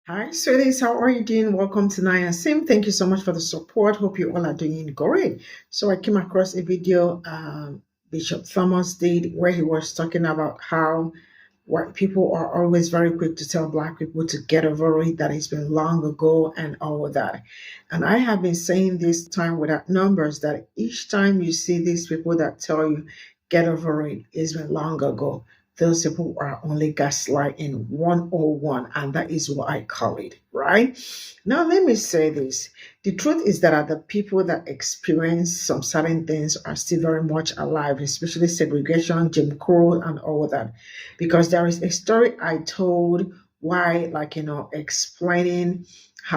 Hi, sweeties. How are you doing? Welcome to Naya Sim. Thank you so much for the support. Hope you all are doing great. So I came across a video Bishop Thomas did where he was talking about how white people are always very quick to tell black people to get over it, that it's been long ago and all of that. And I have been saying this time without numbers that each time you see these people that tell you get over it, it's been long ago. Those people are only gaslighting 101, and that is what I call it, right? Now, let me say this. The truth is that the people that experience some certain things are still very much alive, especially segregation, Jim Crow, and all of that. Because there is a story I told why, explaining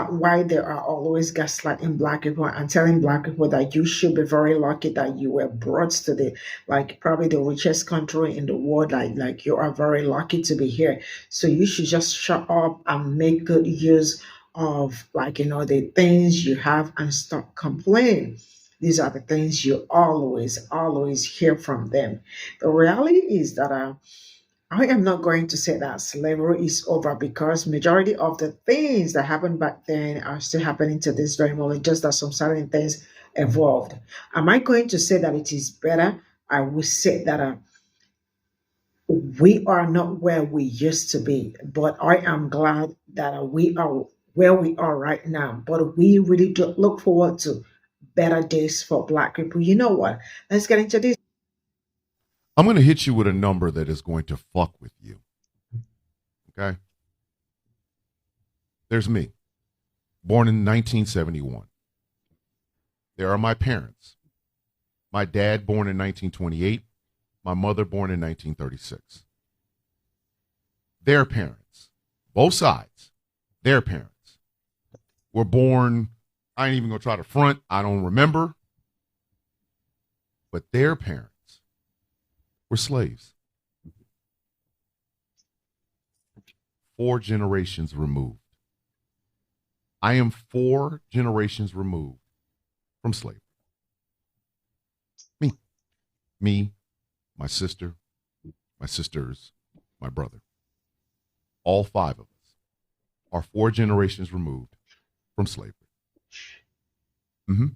why there are always gaslighting black people and telling black people that you should be very lucky that you were brought to the probably the richest country in the world, like you are very lucky to be here, so you should just shut up and make good use of the things you have and stop complaining. These are the things you always hear from them. The reality is that I am not going to say that slavery is over, because majority of the things that happened back then are still happening to this very moment, just that some certain things evolved. Am I going to say that it is better? I will say that we are not where we used to be, but I am glad that we are where we are right now. But we really do look forward to better days for Black people. You know what? Let's get into this. I'm going to hit you with a number that is going to fuck with you. Okay? There's me, born in 1971. There are my parents. My dad, born in 1928. My mother, born in 1936. Their parents, both sides, their parents were born. I ain't even going to try to front. I don't remember. But their parents were slaves. 4 generations removed. I am 4 generations removed from slavery. Me, my sister, my sisters, my brother. All 5 of us are 4 generations removed from slavery. Mm-hmm.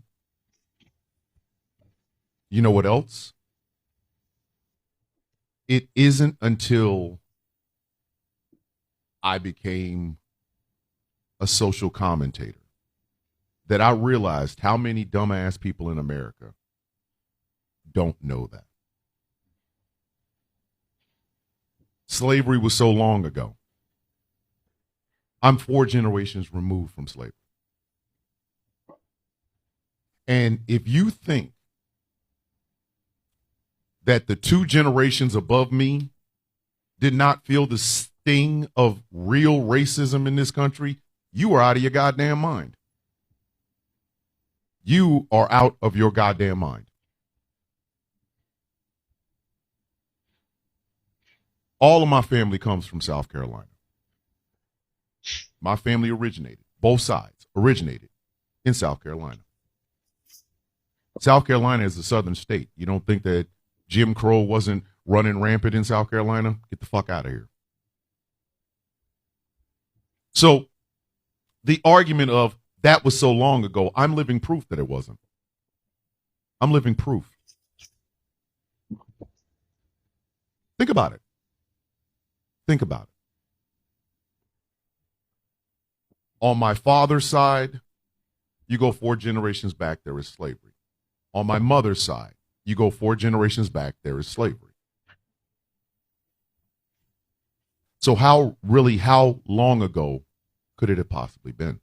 You know what else? It isn't until I became a social commentator that I realized how many dumbass people in America don't know that. Slavery was so long ago. I'm 4 generations removed from slavery. And if you think that the 2 generations above me did not feel the sting of real racism in this country, you are out of your goddamn mind. You are out of your goddamn mind. All of my family comes from South Carolina. My family originated, both sides originated in South Carolina. South Carolina is a southern state. You don't think that Jim Crow wasn't running rampant in South Carolina? Get the fuck out of here. So the argument of that was so long ago, I'm living proof that it wasn't. I'm living proof. Think about it. Think about it. On my father's side, you go 4 generations back, there is slavery. On my mother's side, you go 4 generations back, there is slavery. So how long ago could it have possibly been?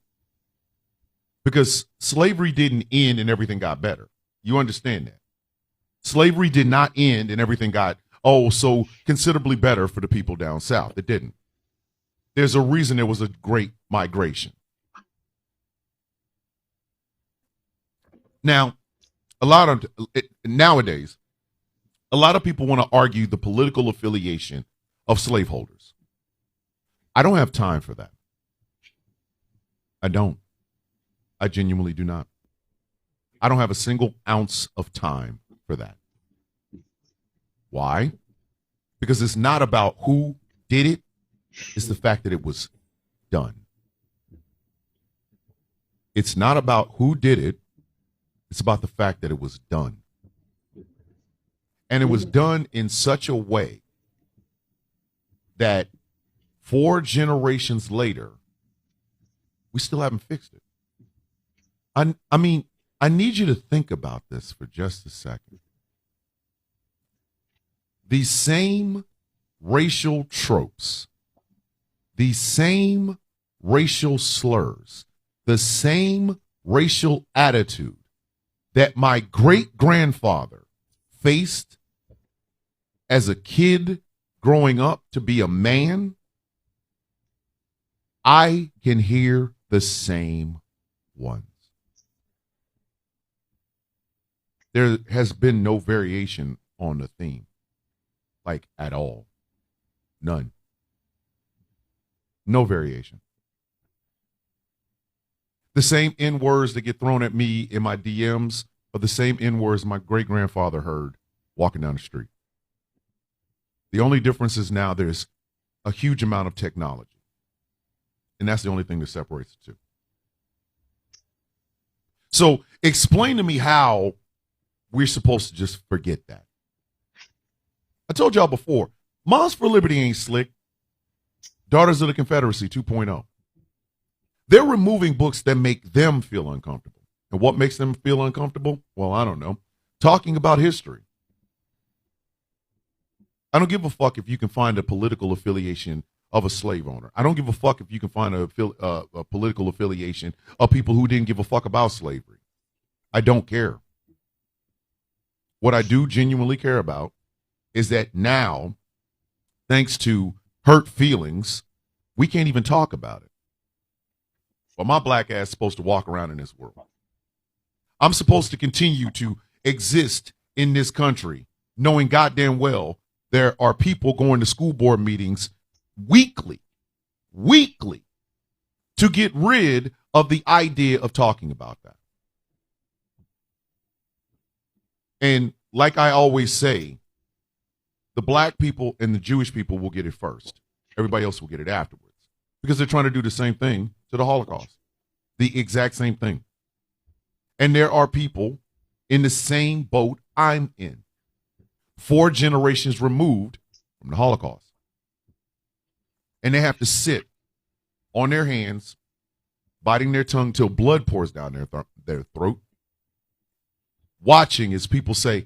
Because slavery didn't end and everything got better. You understand that? Slavery did not end and everything got, so considerably better for the people down south. It didn't. There's a reason there was a great migration. Now, nowadays, a lot of people want to argue the political affiliation of slaveholders. I don't have time for that. I don't. I genuinely do not. I don't have a single ounce of time for that. Why? Because it's not about who did it. It's the fact that it was done. It's not about who did it. It's about the fact that it was done. And it was done in such a way that 4 generations later, we still haven't fixed it. I mean, I need you to think about this for just a second. These same racial tropes, these same racial slurs, the same racial attitude that my great grandfather faced as a kid growing up to be a man, I can hear the same ones. There has been no variation on the theme, like at all. None. No variation. The same N words that get thrown at me in my DMs are the same N words my great grandfather heard walking down the street. The only difference is now there's a huge amount of technology. And that's the only thing that separates the two. So explain to me how we're supposed to just forget that. I told y'all before, Moms for Liberty ain't slick. Daughters of the Confederacy 2.0. They're removing books that make them feel uncomfortable. And what makes them feel uncomfortable? Well, I don't know. Talking about history. I don't give a fuck if you can find a political affiliation of a slave owner. I don't give a fuck if you can find a political affiliation of people who didn't give a fuck about slavery. I don't care. What I do genuinely care about is that now, thanks to hurt feelings, we can't even talk about it. But my black ass is supposed to walk around in this world. I'm supposed to continue to exist in this country, knowing goddamn well there are people going to school board meetings weekly, to get rid of the idea of talking about that. And like I always say, the black people and the Jewish people will get it first. Everybody else will get it afterwards because they're trying to do the same thing to the Holocaust, the exact same thing. And there are people in the same boat I'm in, 4 generations removed from the Holocaust. And they have to sit on their hands, biting their tongue till blood pours down their throat, watching as people say,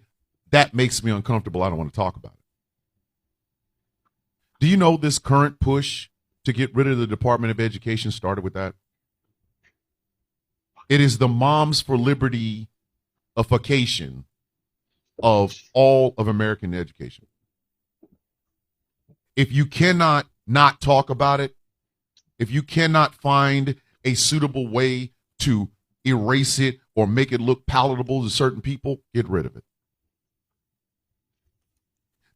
that makes me uncomfortable, I don't want to talk about it. Do you know this current push to get rid of the Department of Education started with that? It is the Moms for Liberty-ification of all of American education. If you cannot not talk about it, if you cannot find a suitable way to erase it or make it look palatable to certain people, get rid of it.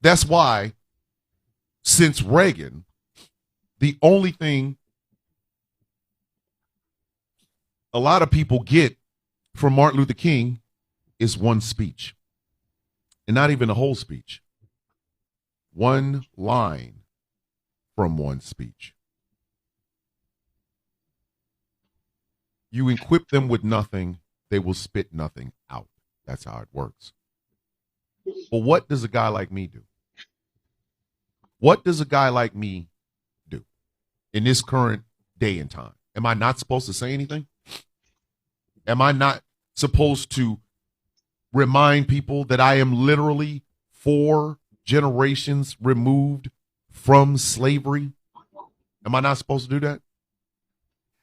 That's why, since Reagan, the only thing a lot of people get from Martin Luther King is one speech. And not even a whole speech. One line from one speech. You equip them with nothing, they will spit nothing out. That's how it works. But what does a guy like me do? What does a guy like me do in this current day and time? Am I not supposed to say anything? Am I not supposed to remind people that I am literally 4 generations removed from slavery? Am I not supposed to do that?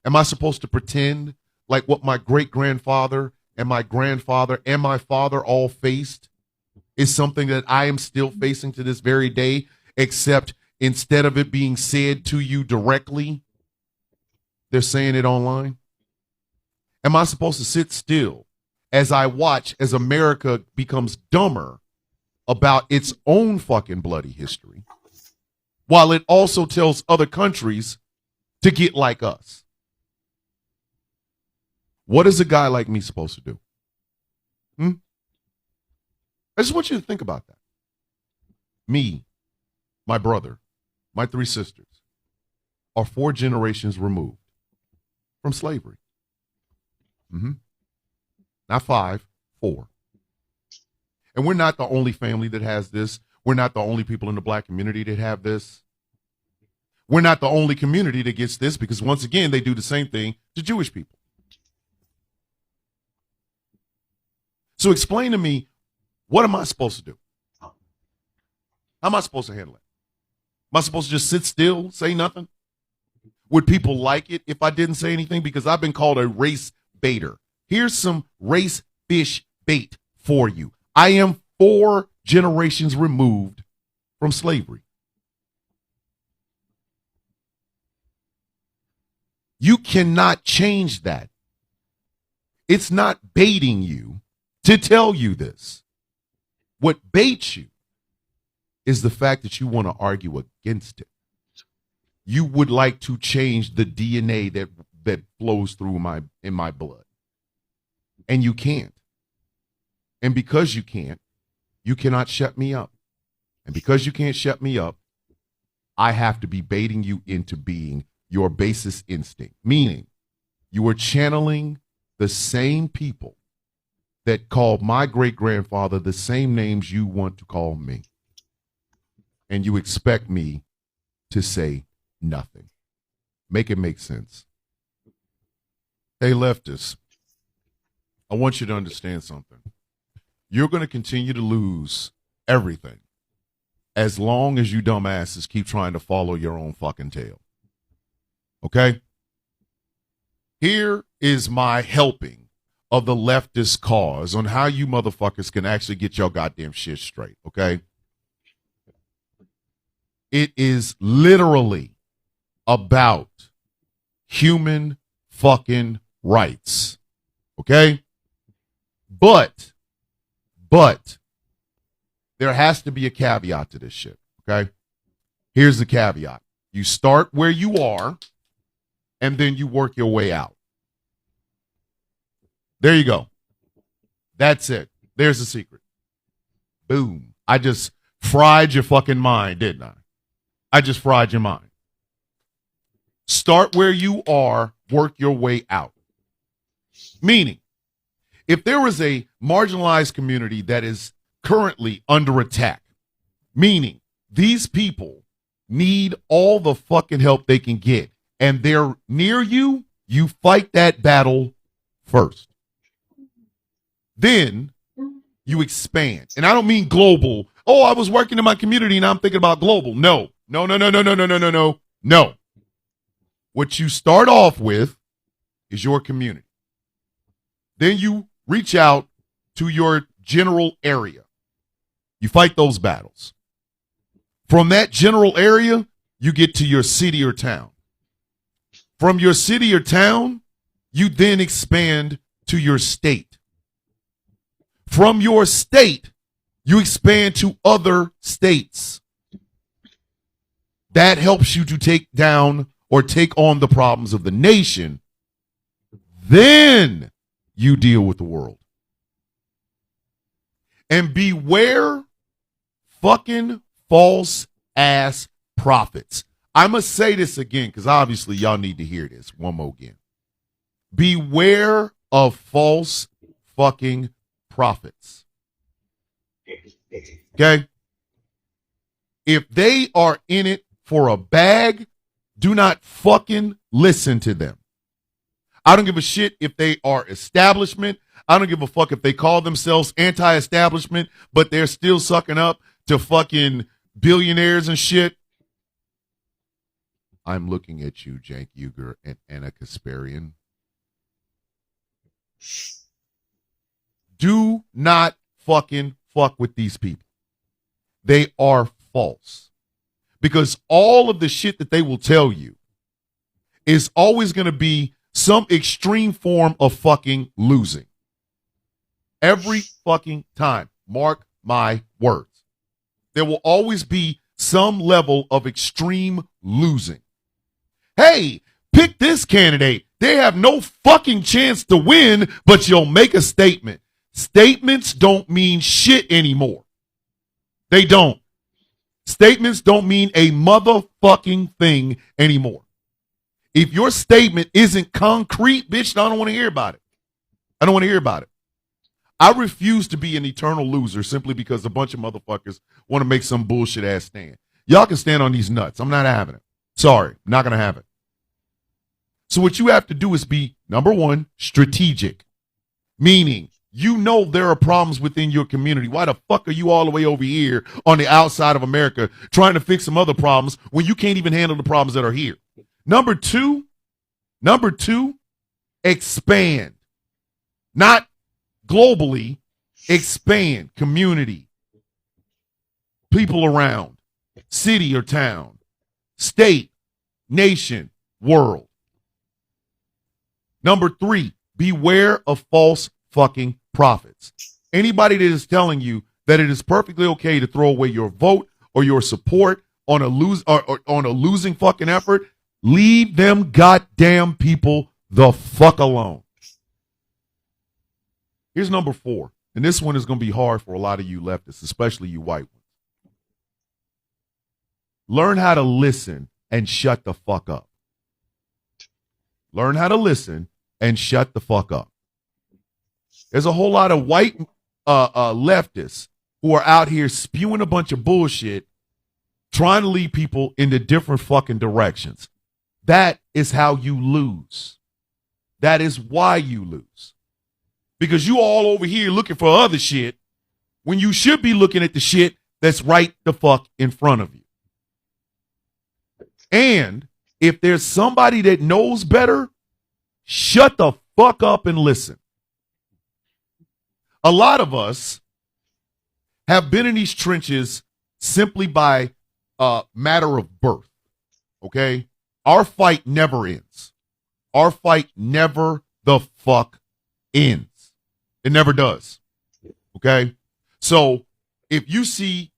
Am I supposed to pretend like what my great-grandfather and my grandfather and my father all faced is something that I am still facing to this very day, except instead of it being said to you directly, they're saying it online? Am I supposed to sit still as I watch as America becomes dumber about its own fucking bloody history, while it also tells other countries to get like us? What is a guy like me supposed to do? I just want you to think about that. Me, my brother, my 3 sisters are 4 generations removed from slavery. Mm-hmm. Not 5, 4. And we're not the only family that has this. We're not the only people in the black community that have this. We're not the only community that gets this, because once again, they do the same thing to Jewish people. So explain to me, what am I supposed to do? How am I supposed to handle it? Am I supposed to just sit still, say nothing? Would people like it if I didn't say anything? Because I've been called a race baiter. Here's some race fish bait for you. I am 4 generations removed from slavery. You cannot change that. It's not baiting you to tell you this. What baits you is the fact that you want to argue against it. You would like to change the DNA that flows through in my blood. And you can't. And because you can't, you cannot shut me up. And because you can't shut me up, I have to be baiting you into being your basest instinct, meaning you are channeling the same people that called my great-grandfather the same names you want to call me. And you expect me to say nothing. Make it make sense. Hey, leftists, I want you to understand something. You're going to continue to lose everything as long as you dumbasses keep trying to follow your own fucking tail. Okay? Here is my helping of the leftist cause on how you motherfuckers can actually get your goddamn shit straight, okay? It is literally about human fucking rights, okay? But there has to be a caveat to this shit, okay? Here's the caveat. You start where you are, and then you work your way out. There you go. That's it. There's the secret. Boom. I just fried your fucking mind, didn't I? I just fried your mind. Start where you are, work your way out. Meaning, if there is a marginalized community that is currently under attack, meaning these people need all the fucking help they can get, and they're near you, you fight that battle first. Then you expand. And I don't mean global. Oh, I was working in my community and I'm thinking about global. No. What you start off with is your community. Then you reach out to your general area. You fight those battles. From that general area, you get to your city or town. From your city or town, you then expand to your state. From your state, you expand to other states. That helps you to take down or take on the problems of the nation. Then you deal with the world. And beware fucking false ass prophets. I must say this again because obviously y'all need to hear this one more again. Beware of false fucking prophets. Okay? If they are in it for a bag, do not fucking listen to them. I don't give a shit if they are establishment. I don't give a fuck if they call themselves anti-establishment, but they're still sucking up to fucking billionaires and shit. I'm looking at you, Cenk Uygur and Anna Kasparian. Do not fucking fuck with these people. They are false. Because all of the shit that they will tell you is always going to be some extreme form of fucking losing. Every fucking time. Mark my words. There will always be some level of extreme losing. Hey, pick this candidate. They have no fucking chance to win, but you'll make a statement. Statements don't mean shit anymore. They don't. Statements don't mean a motherfucking thing anymore. If your statement isn't concrete, bitch, I don't want to hear about it. I don't want to hear about it. I refuse to be an eternal loser simply because a bunch of motherfuckers want to make some bullshit ass stand. Y'all can stand on these nuts. I'm not having it. Sorry, not going to have it. So what you have to do is be, number one, strategic. Meaning, you know there are problems within your community. Why the fuck are you all the way over here on the outside of America trying to fix some other problems when you can't even handle the problems that are here? Number two, expand. Not globally, expand community, people around, city or town, state, nation, world. Number three, beware of false fucking prophets. Anybody that is telling you that it is perfectly okay to throw away your vote or your support on a losing fucking effort, leave them goddamn people the fuck alone. Here's number 4, and this one is going to be hard for a lot of you leftists, especially you white ones. Learn how to listen and shut the fuck up. Learn how to listen and shut the fuck up. There's a whole lot of white leftists who are out here spewing a bunch of bullshit, trying to lead people into different fucking directions. That is how you lose. That is why you lose. Because you all over here looking for other shit when you should be looking at the shit that's right the fuck in front of you. And if there's somebody that knows better, shut the fuck up and listen. A lot of us have been in these trenches simply by matter of birth, okay? Our fight never ends. Our fight never the fuck ends. It never does, okay? So if you see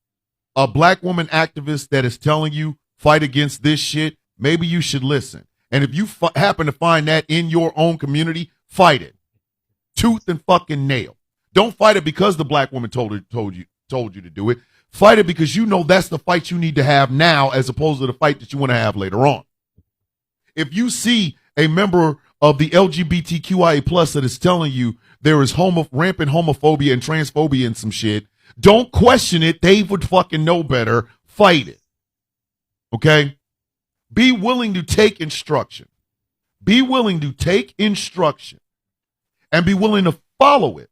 a black woman activist that is telling you fight against this shit, maybe you should listen. And if you happen to find that in your own community, fight it. Tooth and fucking nail. Don't fight it because the black woman told you to do it. Fight it because you know that's the fight you need to have now as opposed to the fight that you want to have later on. If you see a member of the LGBTQIA plus that is telling you there is rampant homophobia and transphobia and some shit, don't question it. They would fucking know better. Fight it. Okay? Be willing to take instruction. Be willing to take instruction and be willing to follow it.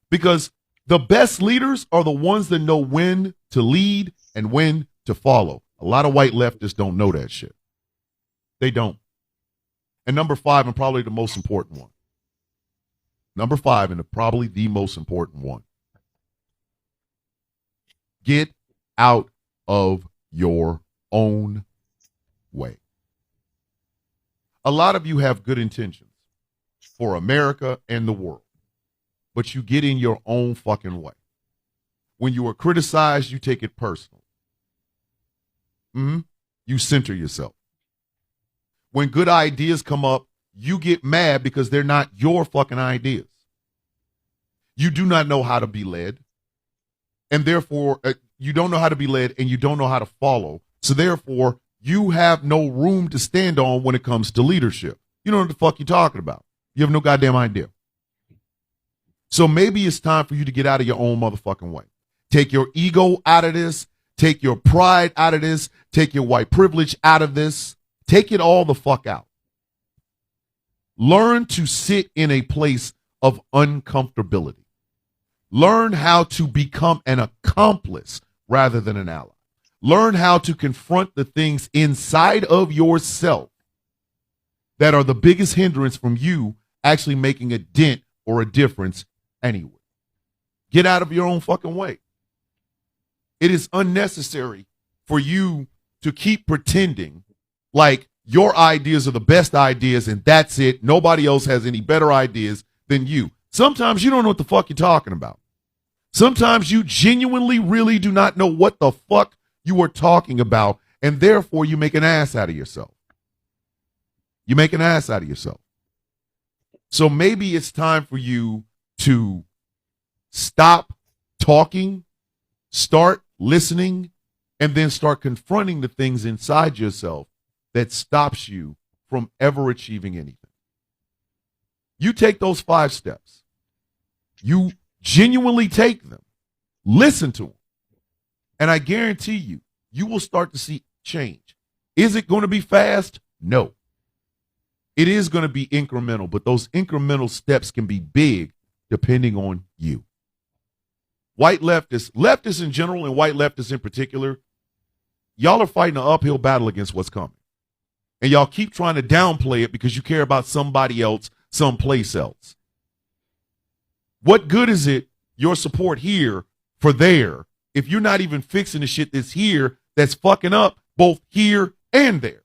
Because the best leaders are the ones that know when to lead and when to follow. A lot of white leftists don't know that shit. They don't. And number 5, and probably the most important one. Number 5, and probably the most important one. Get out of your own way. A lot of you have good intentions for America and the world, but you get in your own fucking way. When you are criticized, you take it personal. You center yourself. When good ideas come up, you get mad because they're not your fucking ideas. You do not know how to be led, and therefore you don't know how to be led and you don't know how to follow. So therefore, you have no room to stand on when it comes to leadership. You don't know what the fuck you're talking about. You have no goddamn idea. So maybe it's time for you to get out of your own motherfucking way. Take your ego out of this. Take your pride out of this. Take your white privilege out of this. Take it all the fuck out. Learn to sit in a place of uncomfortability. Learn how to become an accomplice rather than an ally. Learn how to confront the things inside of yourself that are the biggest hindrance from you actually making a dent or a difference anyway. Get out of your own fucking way. It is unnecessary for you to keep pretending like your ideas are the best ideas and that's it. Nobody else has any better ideas than you. Sometimes you don't know what the fuck you're talking about. Sometimes you genuinely really do not know what the fuck you are talking about, and therefore you make an ass out of yourself. You make an ass out of yourself. So maybe it's time for you to stop talking, start listening, and then start confronting the things inside yourself that stops you from ever achieving anything. You take those 5 steps. You genuinely take them. Listen to them. And I guarantee you, you will start to see change. Is it going to be fast? No. It is going to be incremental, but those incremental steps can be big depending on you. White leftists in general and white leftists in particular, y'all are fighting an uphill battle against what's coming. And y'all keep trying to downplay it because you care about somebody else, someplace else. What good is it, your support here for there, if you're not even fixing the shit that's here that's fucking up both here and there?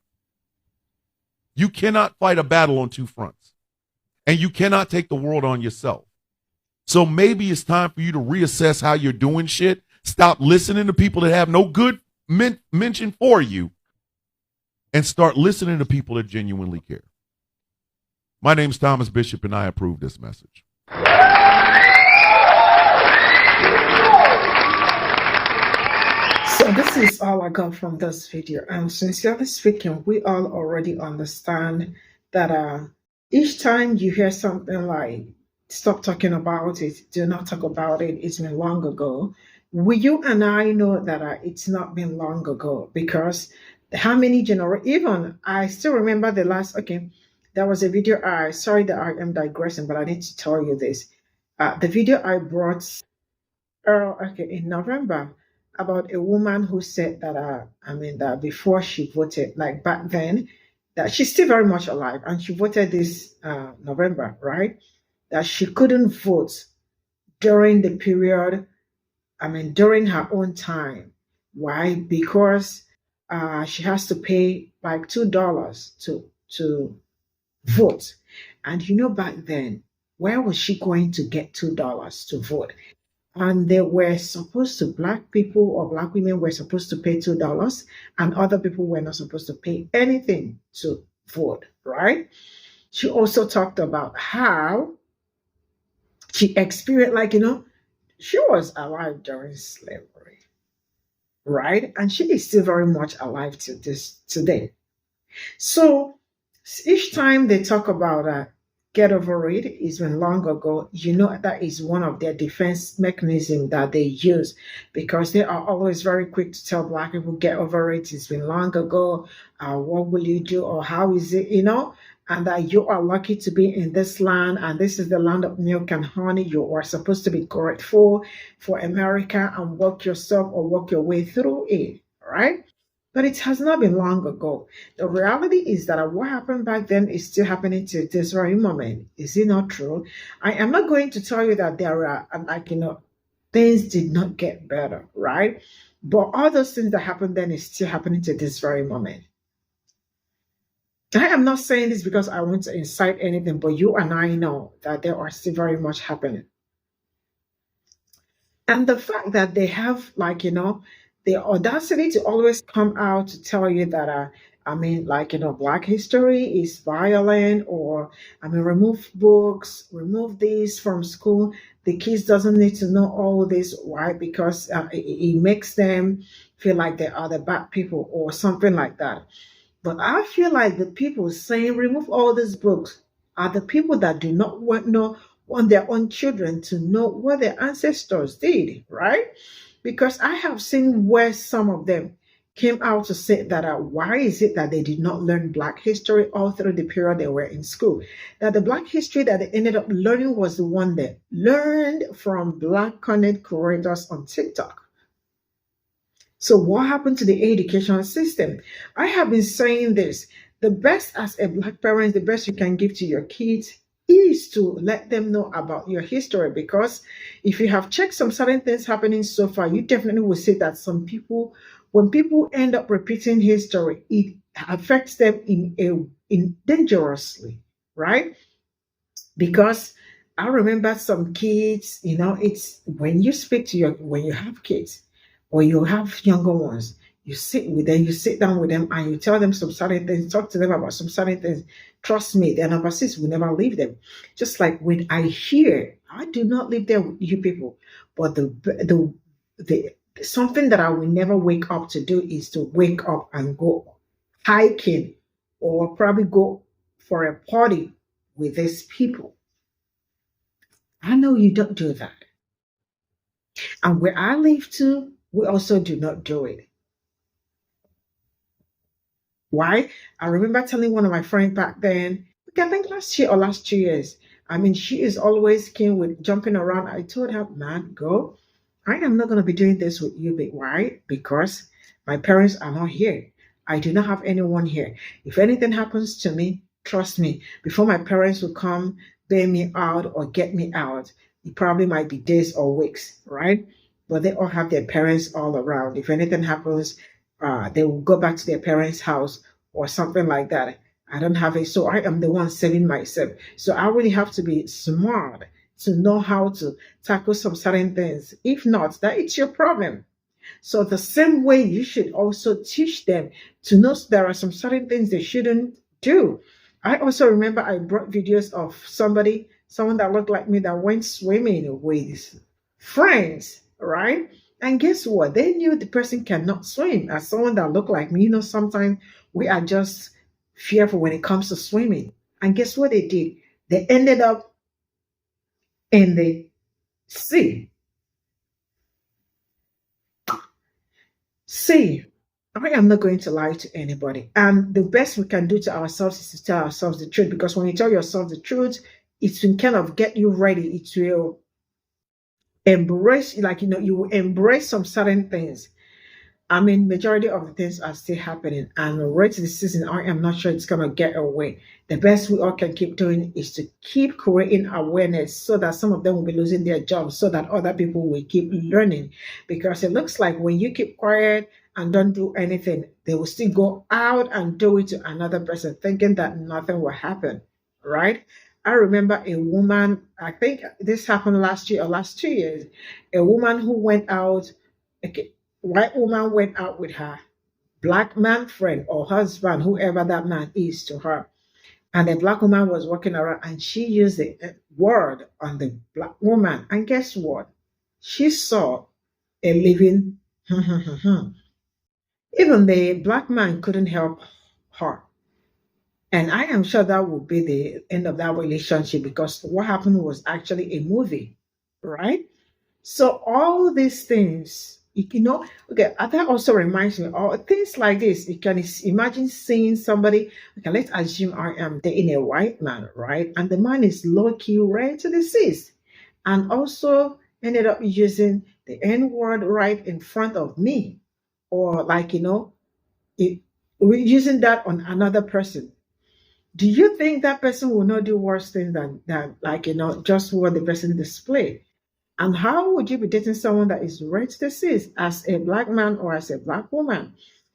You cannot fight a battle on 2 fronts. And you cannot take the world on yourself. So maybe it's time for you to reassess how you're doing shit. Stop listening to people that have no good mention for you. And start listening to people that genuinely care. My name's Thomas Bishop, and I approve this message. So this is all I got from this video. And sincerely speaking, we all already understand that each time you hear something like, stop talking about it, do not talk about it, it's been long ago. You and I know that it's not been long ago, because how many generations, even I still remember the last, okay, there was a video, sorry that I am digressing, but I need to tell you this. The video I brought in November about a woman who said that, that before she voted, like back then, that she's still very much alive, and she voted this November, right? That she couldn't vote during the period, during her own time. Why? Because she has to pay like $2 to vote. And back then, where was she going to get $2 to vote? And they were supposed to, black people or black women were supposed to pay $2, and other people were not supposed to pay anything to vote, right? She also talked about how she experienced, she was alive during slavery, right? And she is still very much alive to this today. So each time they talk about get over it, it's been long ago, that is one of their defense mechanisms that they use, because they are always very quick to tell black people, get over it, it's been long ago, what will you do, or how is it, and that you are lucky to be in this land, and this is the land of milk and honey. You are supposed to be grateful for America and work yourself or work your way through it, right? But it has not been long ago. The reality is that what happened back then is still happening to this very moment. Is it not true? I am not going to tell you that there are, things did not get better, right? But all those things that happened then is still happening to this very moment. I am not saying this because I want to incite anything, but you and I know that there are still very much happening. And the fact that they have, the audacity to always come out to tell you that, Black history is violent, or, remove books, remove this from school. The kids doesn't need to know all this. Why? Because it makes them feel like they are the bad people or something like that. But I feel like the people saying remove all these books are the people that do not want their own children to know what their ancestors did, right? Because I have seen where some of them came out to say that why is it that they did not learn Black history all through the period they were in school? That the Black history that they ended up learning was the one they learned from Black content creators on TikTok. So what happened to the education system? I have been saying this. The best as a Black parent, the best you can give to your kids is to let them know about your history, because if you have checked some certain things happening so far, you definitely will see that some people, when people end up repeating history, it affects them in dangerously, right? Because I remember some kids, it's when you speak to when you have kids or you have younger ones, you sit with them, you sit down with them and you tell them some certain things, talk to them about some certain things. Trust me, their number six will never leave them. Just like when I hear, I do not live there with you people, but the something that I will never wake up to do is to wake up and go hiking or probably go for a party with these people. I know you don't do that. And where I live too, we also do not do it. Why? I remember telling one of my friends back then, I think last year or last 2 years. I mean, she is always keen with jumping around. I told her, man, go. I am not going to be doing this with you. But why? Because my parents are not here. I do not have anyone here. If anything happens to me, trust me, before my parents will come bail me out or get me out, it probably might be days or weeks, right? But they all have their parents all around. If anything happens, they will go back to their parents' house or something like that. I don't have it. So I am the one saving myself. So I really have to be smart to know how to tackle some certain things. If not, that it's your problem. So the same way you should also teach them to know there are some certain things they shouldn't do. I also remember I brought videos of someone that looked like me that went swimming with friends, right? And guess what? They knew the person cannot swim. As someone that looked like me, sometimes we are just fearful when it comes to swimming. And guess what they did? They ended up in the sea. See, I am not going to lie to anybody. And the best we can do to ourselves is to tell ourselves the truth. Because when you tell yourself the truth, it will kind of get you ready. It will embrace, you will embrace some certain things. I mean, majority of the things are still happening, and right this season, I am not sure it's gonna get away. The best we all can keep doing is to keep creating awareness, so that some of them will be losing their jobs, so that other people will keep learning. Because it looks like when you keep quiet and don't do anything, they will still go out and do it to another person, thinking that nothing will happen. Right? I remember a woman. I think this happened last year or last 2 years. A woman who went out. Okay, white woman went out with her black man friend or husband, whoever that man is to her. And the black woman was walking around and she used the word on the black woman. And guess what? She saw a living. Even the black man couldn't help her. And I am sure that would be the end of that relationship, because what happened was actually a movie, right? So all these things, okay, that also reminds me of things like this. You can imagine seeing somebody, okay, let's assume I am dating a white man, right? And the man is low-key right to the cis, and also ended up using the N-word right in front of me. Or it, we're using that on another person. Do you think that person will not do worse things than that, just what the person displayed? And how would you be dating someone that is racist as a black man or as a black woman?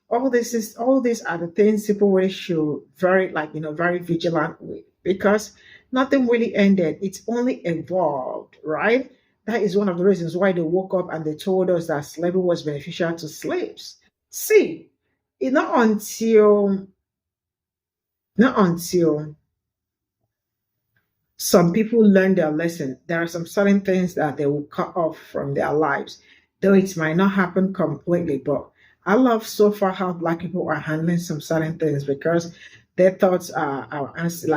All these are the things people really should very vigilant with, because nothing really ended. It's only evolved, right? That is one of the reasons why they woke up and they told us that slavery was beneficial to slaves. See, it not until some people learn their lesson. There are some certain things that they will cut off from their lives, though it might not happen completely. But I love so far how Black people are handling some certain things, because their thoughts are answer,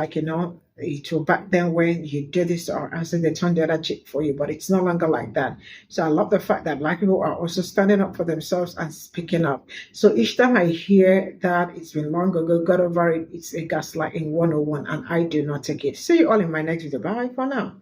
it will back then when you do this or answer, they turn the other cheek for you, but it's no longer like that. So I love the fact that Black people are also standing up for themselves and speaking up. So each time I hear that it's been long ago, got over it, it's a gaslighting 101, and I do not take it. See you all in my next video. Bye for now.